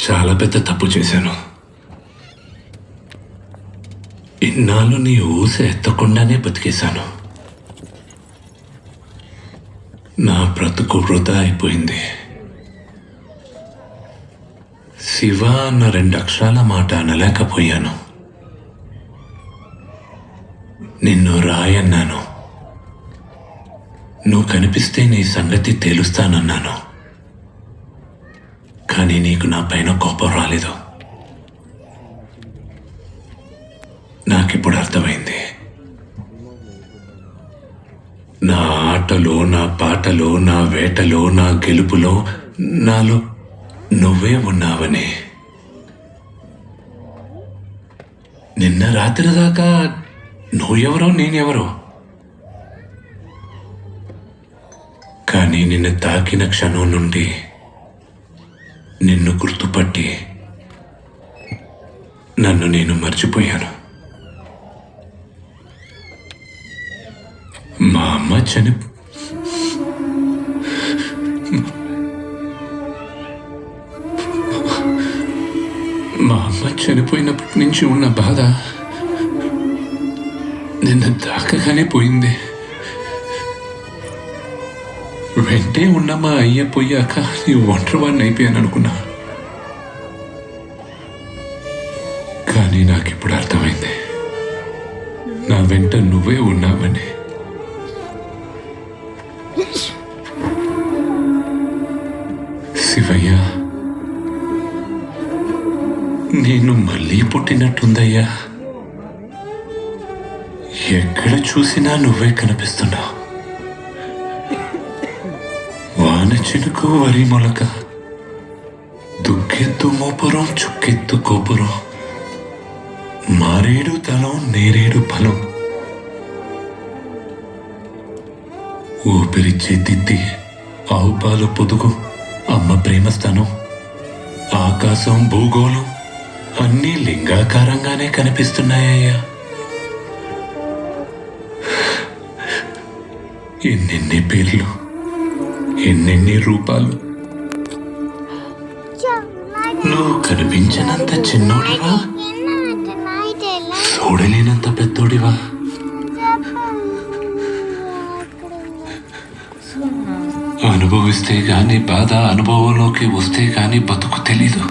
చాలా పెద్ద తప్పు చేశాను. ఇన్నాళ్ళు నీ ఊస ఎత్తకుండానే బతికేశాను. నా బ్రతుకు వృధా అయిపోయింది. శివ అన్న 2 అక్షరాల మాట అనలేకపోయాను. నిన్ను రాయన్నాను. నువ్వు కనిపిస్తే నీ సంగతి తేలుస్తానన్నాను. కానీ నీకు నా పైన కోపం రాలేదు. నాకిప్పుడు అర్థమైంది. నా ఆటలో, నా పాటలో, నా వేటలో, నా గెలుపులో నాలో నువ్వే ఉన్నావని. నిన్న రాత్రి దాకా నువ్వెవరో నేనెవరో, కానీ నిన్ను తాకిన క్షణం నుండి నిన్ను గుర్తుపట్టి నన్ను నేను మర్చిపోయాను. మా అమ్మ చనిపోయినప్పటి నుంచి ఉన్న బాధ నిన్న దాకగానే పోయింది. వెంటే ఉన్న మా అయ్య పోయాక నీ ఒంటరివాడిని అయిపోయాను అనుకున్నా. కానీ నాకిప్పుడు అర్థమైంది, నా వెంట నువ్వే ఉన్నావని. శివయ్య, నేను మళ్ళీ పుట్టినట్టుందయ్యా. ఎక్కడ చూసినా నువ్వే కనిపిస్తున్నావు. వాన చినుకు, వరి మొలక, దుక్కెత్తు మోపురం, చుక్కెత్తు కోపురం, మారేడు తలం, నేరేడు ఫలం, ఊపిరిచ్చే తిత్తి, ఆవు పాలు పొదుగు, అమ్మ ప్రేమస్థానం, ఆకాశం, భూగోళం అన్నీ లింగాకారంగానే కనిపిస్తున్నాయ్యా. ఎన్నెన్ని పేర్లు, ఎన్నెన్ని రూపాలు. నువ్వు కనిపించినంత చిన్నోడివా, చూడలేనంత పెద్దోడివా. అనుభవిస్తే గాని బాధ, అనుభవంలోకి వస్తే గాని బతుకు తెలీదు.